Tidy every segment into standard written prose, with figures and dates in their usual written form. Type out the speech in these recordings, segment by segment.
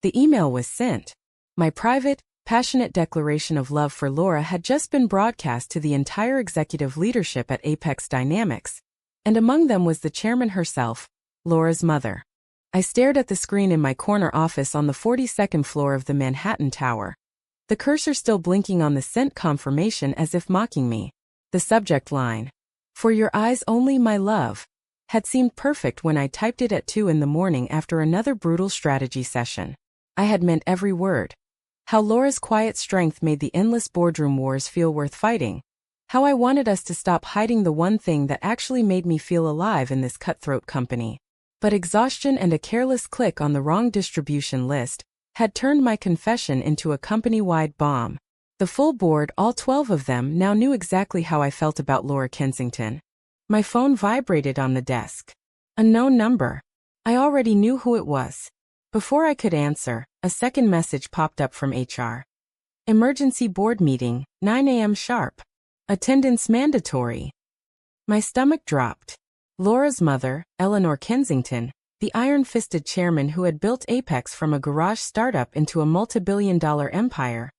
The email was sent. My private, passionate declaration of love for Laura had just been broadcast to the entire executive leadership at Apex Dynamics, and among them was the chairman herself, Laura's mother. I stared at the screen in my corner office on the 42nd floor of the Manhattan Tower, the cursor still blinking on the sent confirmation as if mocking me. The subject line, "For your eyes only, my love," had seemed perfect when I typed it at 2 in the morning after another brutal strategy session. I had meant every word. How Laura's quiet strength made the endless boardroom wars feel worth fighting. How I wanted us to stop hiding the one thing that actually made me feel alive in this cutthroat company. But exhaustion and a careless click on the wrong distribution list had turned my confession into a company-wide bomb. The full board, all 12 of them, now knew exactly how I felt about Laura Kensington. My phone vibrated on the desk. A known number. I already knew who it was. Before I could answer, a second message popped up from HR. Emergency board meeting, 9 a.m. sharp. Attendance mandatory. My stomach dropped. Laura's mother, Eleanor Kensington, the iron-fisted chairman who had built Apex from a garage startup into a multi-billion-dollar empire,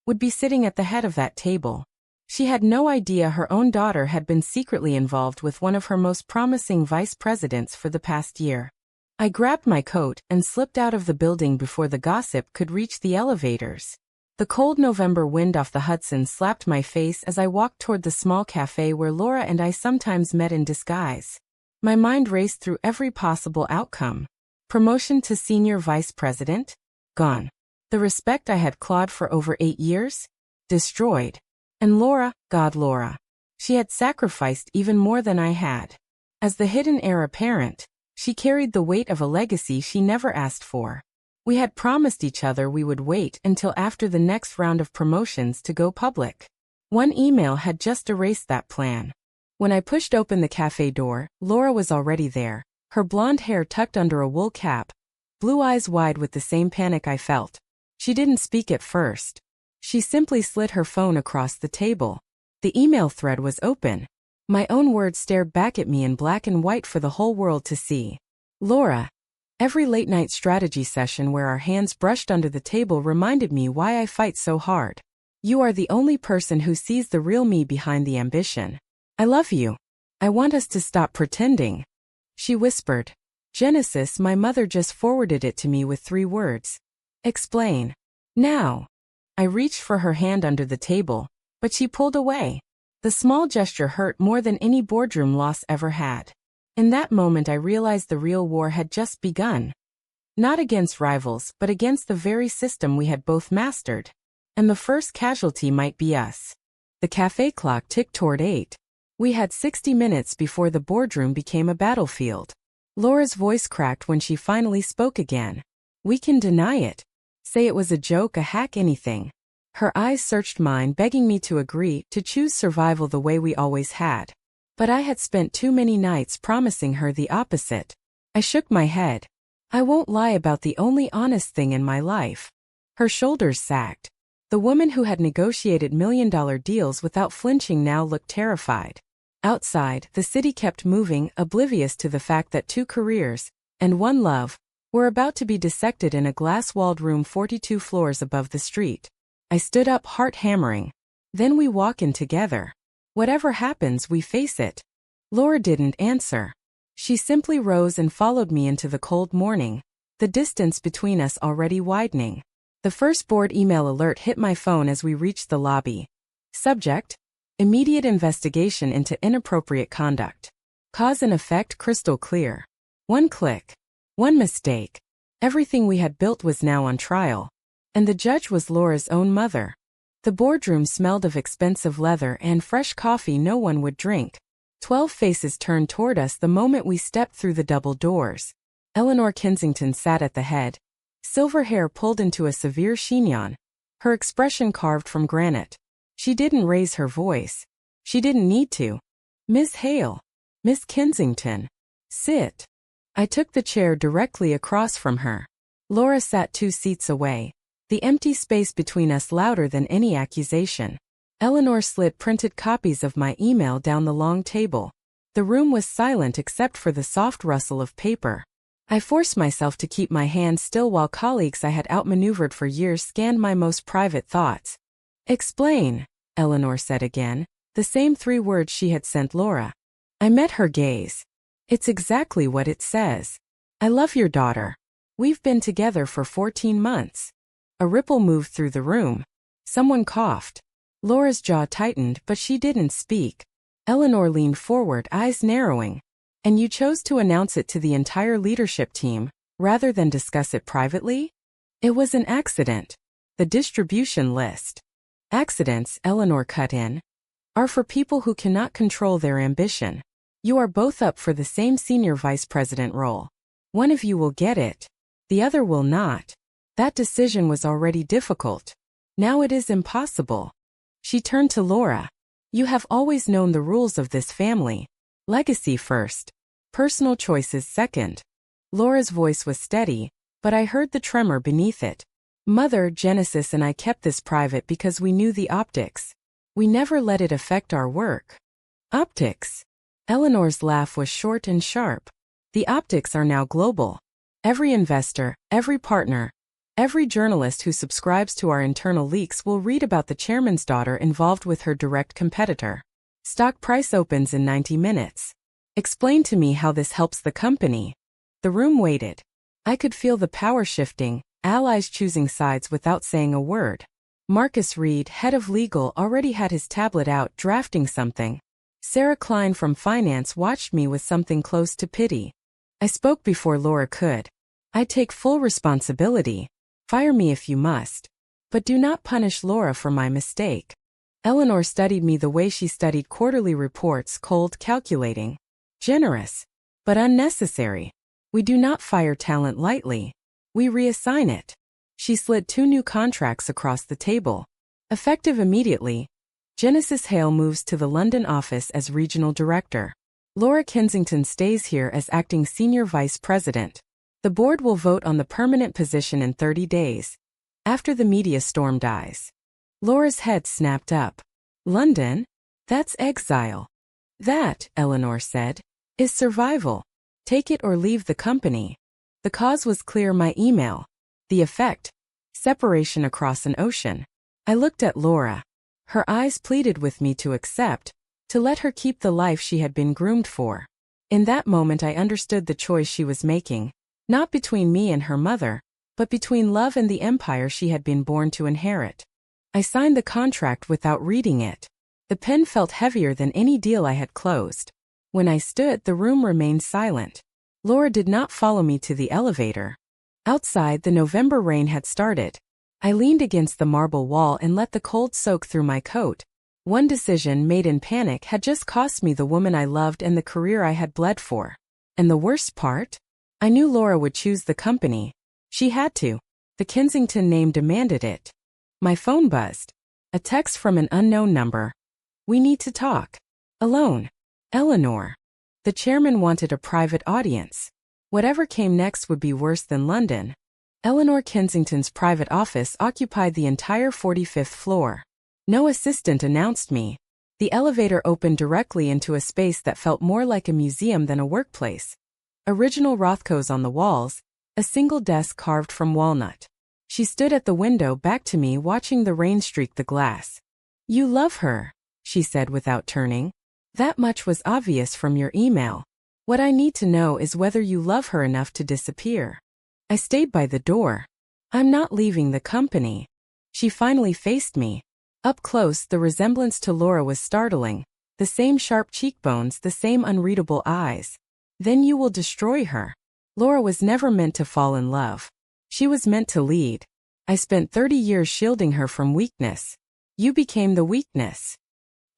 would be sitting at the head of that table. She had no idea her own daughter had been secretly involved with one of her most promising vice presidents for the past year. I grabbed my coat and slipped out of the building before the gossip could reach the elevators. The cold November wind off the Hudson slapped my face as I walked toward the small cafe where Laura and I sometimes met in disguise. My mind raced through every possible outcome. Promotion to senior vice president? Gone. The respect I had clawed for over 8 years? Destroyed. And Laura, God Laura. She had sacrificed even more than I had. As the hidden heir apparent, she carried the weight of a legacy she never asked for. We had promised each other we would wait until after the next round of promotions to go public. One email had just erased that plan. When I pushed open the cafe door, Laura was already there, her blonde hair tucked under a wool cap, blue eyes wide with the same panic I felt. She didn't speak at first. She simply slid her phone across the table. The email thread was open. My own words stared back at me in black and white for the whole world to see. Laura. Every late-night strategy session where our hands brushed under the table reminded me why I fight so hard. You are the only person who sees the real me behind the ambition. I love you. I want us to stop pretending. She whispered. Genesis, my mother just forwarded it to me with 3 words. Explain. Now. I reached for her hand under the table, but she pulled away. The small gesture hurt more than any boardroom loss ever had. In that moment I realized the real war had just begun. Not against rivals, but against the very system we had both mastered. And the first casualty might be us. The cafe clock ticked toward 8. We had 60 minutes before the boardroom became a battlefield. Laura's voice cracked when she finally spoke again. We can deny it. Say it was a joke, a hack, anything. Her eyes searched mine, begging me to agree, to choose survival the way we always had. But I had spent too many nights promising her the opposite. I shook my head. I won't lie about the only honest thing in my life. Her shoulders sagged. The woman who had negotiated million-dollar deals without flinching now looked terrified. Outside, the city kept moving, oblivious to the fact that 2 careers, and 1 love, were about to be dissected in a glass-walled room 42 floors above the street. I stood up, heart hammering. Then we walk in together. Whatever happens, we face it. Laura didn't answer. She simply rose and followed me into the cold morning, the distance between us already widening. The first board email alert hit my phone as we reached the lobby. Subject: immediate investigation into inappropriate conduct. Cause and effect crystal clear. 1 click. 1 mistake. Everything we had built was now on trial. And the judge was Laura's own mother. The boardroom smelled of expensive leather and fresh coffee no one would drink. 12 faces turned toward us the moment we stepped through the double doors. Eleanor Kensington sat at the head, silver hair pulled into a severe chignon, her expression carved from granite. She didn't raise her voice. She didn't need to. Miss Hale. Miss Kensington. Sit. I took the chair directly across from her. Laura sat 2 seats away, the empty space between us louder than any accusation. Eleanor slid printed copies of my email down the long table. The room was silent except for the soft rustle of paper. I forced myself to keep my hands still while colleagues I had outmaneuvered for years scanned my most private thoughts. Explain, Eleanor said again, the same 3 words she had sent Laura. I met her gaze. It's exactly what it says. I love your daughter. We've been together for 14 months. A ripple moved through the room. Someone coughed. Laura's jaw tightened, but she didn't speak. Eleanor leaned forward, eyes narrowing. And you chose to announce it to the entire leadership team, rather than discuss it privately? It was an accident. The distribution list. Accidents, Eleanor cut in, are for people who cannot control their ambition. You are both up for the same senior vice president role. One of you will get it. The other will not. That decision was already difficult. Now it is impossible. She turned to Laura. You have always known the rules of this family. Legacy first. Personal choices second. Laura's voice was steady, but I heard the tremor beneath it. Mother, Genesis and I kept this private because we knew the optics. We never let it affect our work. Optics. Eleanor's laugh was short and sharp. The optics are now global. Every investor, every partner, every journalist who subscribes to our internal leaks will read about the chairman's daughter involved with her direct competitor. Stock price opens in 90 minutes. Explain to me how this helps the company. The room waited. I could feel the power shifting, allies choosing sides without saying a word. Marcus Reed, head of legal, already had his tablet out drafting something. Sarah Klein from finance watched me with something close to pity. I spoke before Laura could. I take full responsibility. Fire me if you must. But do not punish Laura for my mistake. Eleanor studied me the way she studied quarterly reports, cold, calculating. Generous. But unnecessary. We do not fire talent lightly. We reassign it. She slid 2 new contracts across the table. Effective immediately. Genesis Hale moves to the London office as regional director. Laura Kensington stays here as acting senior vice president. The board will vote on the permanent position in 30 days. After the media storm dies. Laura's head snapped up. London? That's exile. That, Eleanor said, is survival. Take it or leave the company. The cause was clear, my email. The effect? Separation across an ocean. I looked at Laura. Her eyes pleaded with me to accept, to let her keep the life she had been groomed for. In that moment I understood the choice she was making, not between me and her mother, but between love and the empire she had been born to inherit. I signed the contract without reading it. The pen felt heavier than any deal I had closed. When I stood, the room remained silent. Laura did not follow me to the elevator. Outside, the November rain had started. I leaned against the marble wall and let the cold soak through my coat. One decision made in panic had just cost me the woman I loved and the career I had bled for. And the worst part? I knew Laura would choose the company. She had to. The Kensington name demanded it. My phone buzzed. A text from an unknown number. We need to talk. Alone. Eleanor. The chairman wanted a private audience. Whatever came next would be worse than London. Eleanor Kensington's private office occupied the entire 45th floor. No assistant announced me. The elevator opened directly into a space that felt more like a museum than a workplace. Original Rothkos on the walls, a single desk carved from walnut. She stood at the window back to me, watching the rain streak the glass. You love her, she said without turning. That much was obvious from your email. What I need to know is whether you love her enough to disappear. I stayed by the door. I'm not leaving the company. She finally faced me. Up close, the resemblance to Laura was startling. The same sharp cheekbones, the same unreadable eyes. Then you will destroy her. Laura was never meant to fall in love. She was meant to lead. I spent 30 years shielding her from weakness. You became the weakness.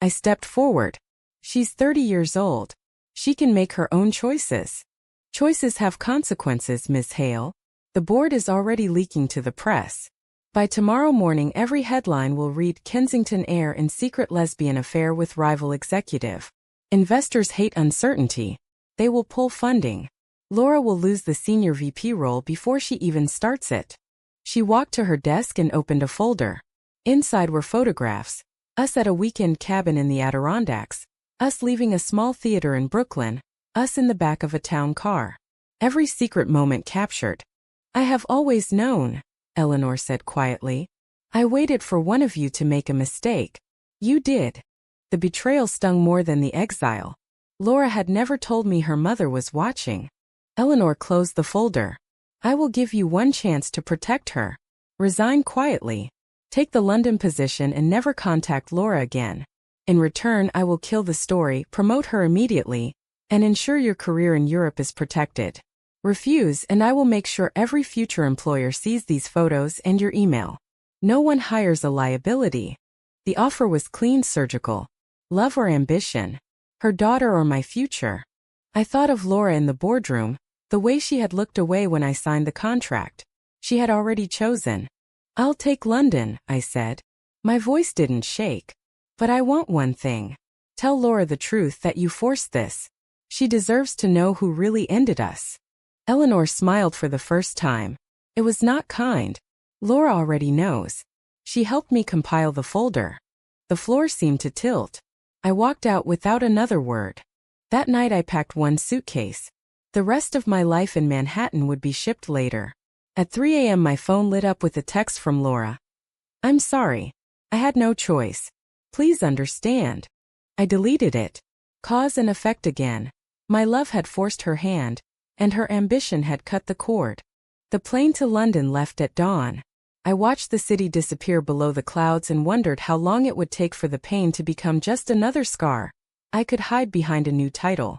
I stepped forward. She's 30 years old. She can make her own choices. Choices have consequences, Miss Hale. The board is already leaking to the press. By tomorrow morning every headline will read Kensington heir in secret lesbian affair with rival executive. Investors hate uncertainty. They will pull funding. Laura will lose the senior VP role before she even starts it. She walked to her desk and opened a folder. Inside were photographs. Us at a weekend cabin in the Adirondacks. Us leaving a small theater in Brooklyn. Us in the back of a town car. Every secret moment captured. I have always known, Eleanor said quietly. I waited for one of you to make a mistake. You did. The betrayal stung more than the exile. Laura had never told me her mother was watching. Eleanor closed the folder. I will give you one chance to protect her. Resign quietly. Take the London position and never contact Laura again. In return, I will kill the story, promote her immediately, and ensure your career in Europe is protected. Refuse and I will make sure every future employer sees these photos and your email. No one hires a liability. The offer was clean, surgical. Love or ambition? Her daughter or my future? I thought of Laura in the boardroom, the way she had looked away when I signed the contract. She had already chosen. I'll take London, I said. My voice didn't shake. But I want one thing. Tell Laura the truth that you forced this. She deserves to know who really ended us. Eleanor smiled for the first time. It was not kind. Laura already knows. She helped me compile the folder. The floor seemed to tilt. I walked out without another word. That night I packed one suitcase. The rest of my life in Manhattan would be shipped later. At 3 a.m. my phone lit up with a text from Laura. I'm sorry. I had no choice. Please understand. I deleted it. Cause and effect again. My love had forced her hand, and her ambition had cut the cord. The plane to London left at dawn. I watched the city disappear below the clouds and wondered how long it would take for the pain to become just another scar I could hide behind a new title.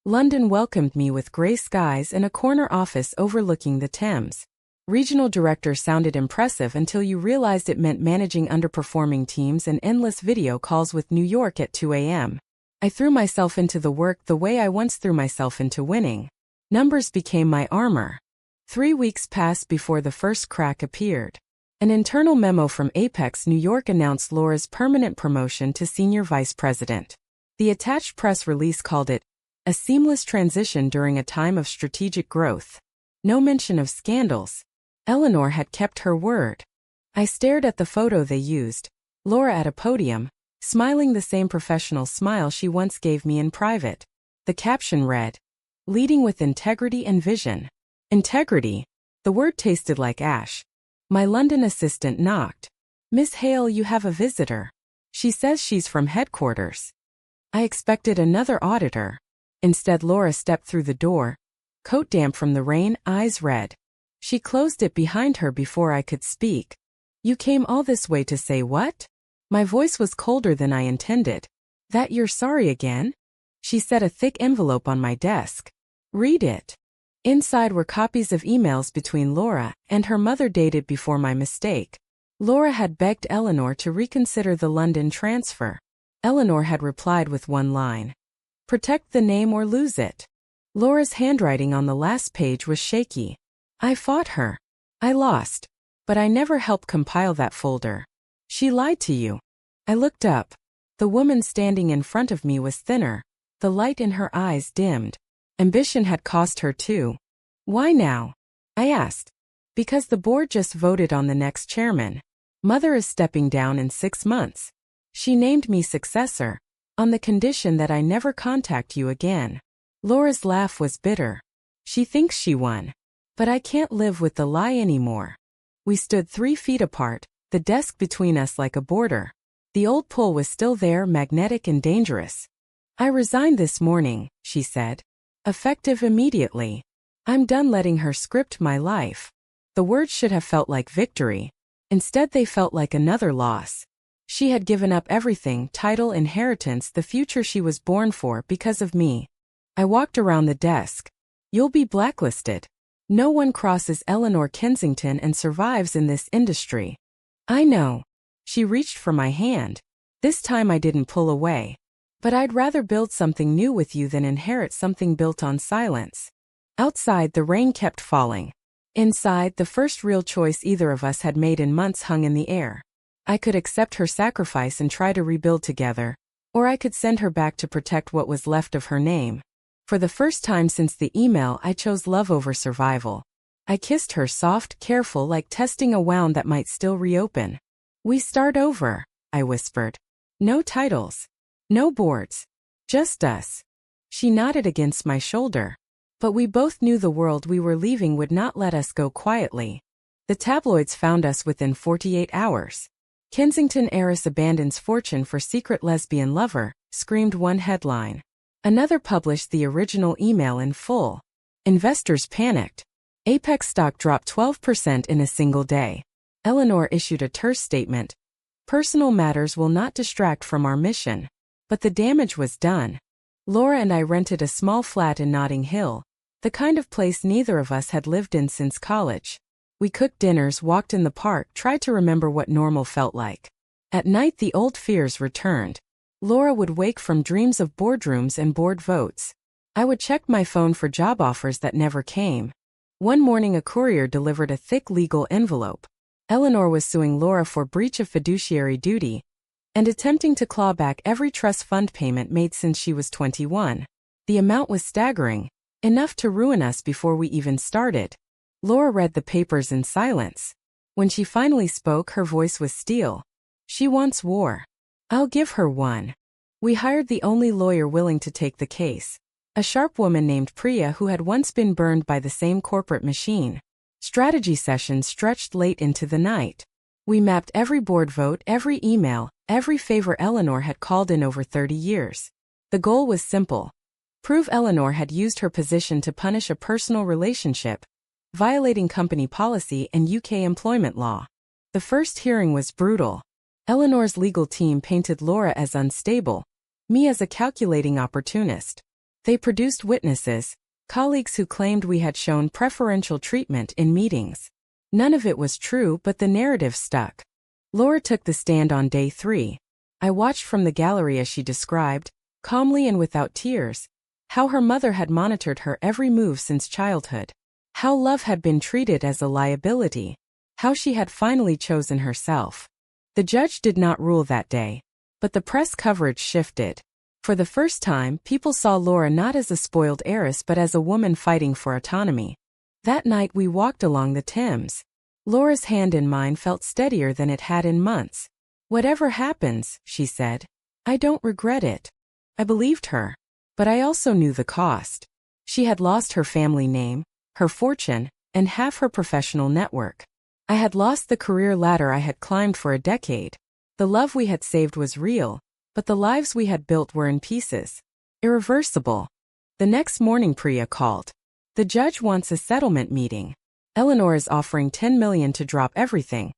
London welcomed me with grey skies and a corner office overlooking the Thames. Regional director sounded impressive until you realized it meant managing underperforming teams and endless video calls with New York at 2 a.m. I threw myself into the work the way I once threw myself into winning. Numbers became my armor. 3 weeks passed before the first crack appeared. An internal memo from Apex New York announced Laura's permanent promotion to senior vice president. The attached press release called it a seamless transition during a time of strategic growth. No mention of scandals. Eleanor had kept her word. I stared at the photo they used. Laura at a podium, smiling the same professional smile she once gave me in private. The caption read, "Leading with integrity and vision." Integrity. The word tasted like ash. My London assistant knocked. "Miss Hale, you have a visitor. She says she's from headquarters." I expected another auditor. Instead, Laura stepped through the door, coat damp from the rain, eyes red. She closed it behind her before I could speak. "You came all this way to say what?" My voice was colder than I intended. "That you're sorry again?" She set a thick envelope on my desk. "Read it." Inside were copies of emails between Laura and her mother dated before my mistake. Laura had begged Eleanor to reconsider the London transfer. Eleanor had replied with one line. "Protect the name or lose it." Laura's handwriting on the last page was shaky. I fought her. I lost. But I never helped compile that folder. "She lied to you." I looked up. The woman standing in front of me was thinner. The light in her eyes dimmed. Ambition had cost her too. "Why now?" I asked. "Because the board just voted on the next chairman. Mother is stepping down in 6 months. She named me successor, on the condition that I never contact you again." Laura's laugh was bitter. "She thinks she won. But I can't live with the lie anymore." We stood 3 feet apart, the desk between us like a border. The old pull was still there, magnetic and dangerous. "I resigned this morning," she said. "Effective immediately. I'm done letting her script my life." The words should have felt like victory. Instead they felt like another loss. She had given up everything, title, inheritance, the future she was born for, because of me. I walked around the desk. "You'll be blacklisted. No one crosses Eleanor Kensington and survives in this industry." "I know." She reached for my hand. This time I didn't pull away. "But I'd rather build something new with you than inherit something built on silence." Outside, the rain kept falling. Inside, the first real choice either of us had made in months hung in the air. I could accept her sacrifice and try to rebuild together, or I could send her back to protect what was left of her name. For the first time since the email, I chose love over survival. I kissed her, soft, careful, like testing a wound that might still reopen. "We start over," I whispered. "No titles. No boards. Just us." She nodded against my shoulder. But we both knew the world we were leaving would not let us go quietly. The tabloids found us within 48 hours. Kensington heiress abandons fortune for secret lesbian lover, screamed one headline. Another published the original email in full. Investors panicked. Apex stock dropped 12% in a single day. Eleanor issued a terse statement. Personal matters will not distract from our mission. But the damage was done. Laura and I rented a small flat in Notting Hill, the kind of place neither of us had lived in since college. We cooked dinners, walked in the park, tried to remember what normal felt like. At night the old fears returned. Laura would wake from dreams of boardrooms and board votes. I would check my phone for job offers that never came. One morning a courier delivered a thick legal envelope. Eleanor was suing Laura for breach of fiduciary duty and attempting to claw back every trust fund payment made since she was 21. The amount was staggering, enough to ruin us before we even started. Laura read the papers in silence. When she finally spoke, her voice was steel. She wants war. I'll give her one. We hired the only lawyer willing to take the case. A sharp woman named Priya who had once been burned by the same corporate machine. Strategy sessions stretched late into the night. We mapped every board vote, every email, every favor Eleanor had called in over 30 years. The goal was simple. Prove Eleanor had used her position to punish a personal relationship, violating company policy and UK employment law. The first hearing was brutal. Eleanor's legal team painted Laura as unstable, me as a calculating opportunist. They produced witnesses, colleagues who claimed we had shown preferential treatment in meetings. None of it was true, but the narrative stuck. Laura took the stand on day 3. I watched from the gallery as she described, calmly and without tears, how her mother had monitored her every move since childhood. How love had been treated as a liability. How she had finally chosen herself. The judge did not rule that day. But the press coverage shifted. For the first time, people saw Laura not as a spoiled heiress but as a woman fighting for autonomy. That night we walked along the Thames. Laura's hand in mine felt steadier than it had in months. Whatever happens, she said, I don't regret it. I believed her. But I also knew the cost. She had lost her family name, her fortune, and half her professional network. I had lost the career ladder I had climbed for a decade. The love we had saved was real, but the lives we had built were in pieces. Irreversible. The next morning Priya called. The judge wants a settlement meeting. Eleanor is offering $10 million to drop everything.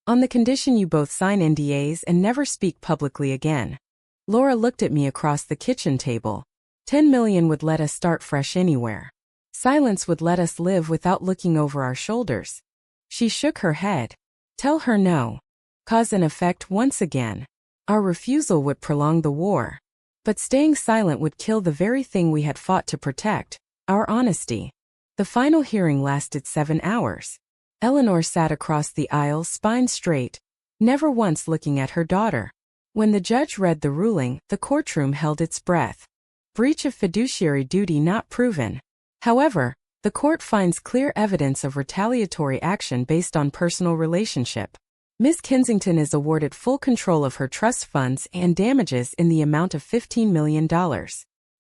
On the condition you both sign NDAs and never speak publicly again. Laura looked at me across the kitchen table. $10 million would let us start fresh anywhere. Silence would let us live without looking over our shoulders. She shook her head. Tell her no. Cause and effect once again. Our refusal would prolong the war. But staying silent would kill the very thing we had fought to protect, our honesty. The final hearing lasted 7 hours. Eleanor sat across the aisle, spine straight, never once looking at her daughter. When the judge read the ruling, the courtroom held its breath. Breach of fiduciary duty not proven. However, the court finds clear evidence of retaliatory action based on personal relationship. Ms. Kensington is awarded full control of her trust funds and damages in the amount of $15 million.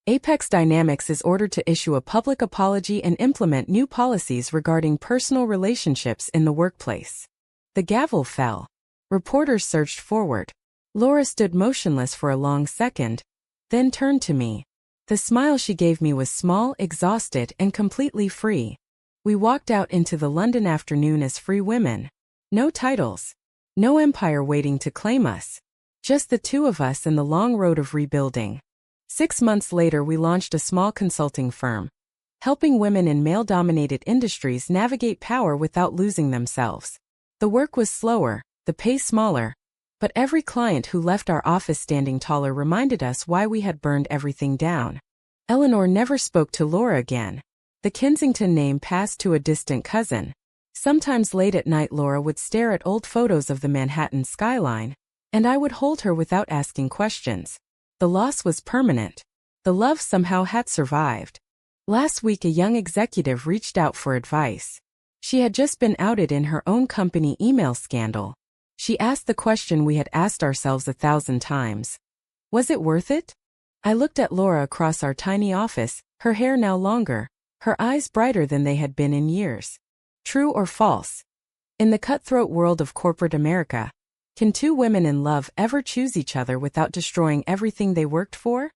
Apex Dynamics is ordered to issue a public apology and implement new policies regarding personal relationships in the workplace. The gavel fell. Reporters surged forward. Laura stood motionless for a long second, then turned to me. The smile she gave me was small, exhausted, and completely free. We walked out into the London afternoon as free women. No titles. No empire waiting to claim us. Just the two of us and the long road of rebuilding. 6 months later we launched a small consulting firm, helping women in male-dominated industries navigate power without losing themselves. The work was slower, the pay smaller, but every client who left our office standing taller reminded us why we had burned everything down. Eleanor never spoke to Laura again. The Kensington name passed to a distant cousin. Sometimes late at night Laura would stare at old photos of the Manhattan skyline, and I would hold her without asking questions. The loss was permanent. The love somehow had survived. Last week a young executive reached out for advice. She had just been outed in her own company email scandal. She asked the question we had asked ourselves 1,000 times. Was it worth it? I looked at Laura across our tiny office, her hair now longer, her eyes brighter than they had been in years. True or false? In the cutthroat world of corporate America, can two women in love ever choose each other without destroying everything they worked for?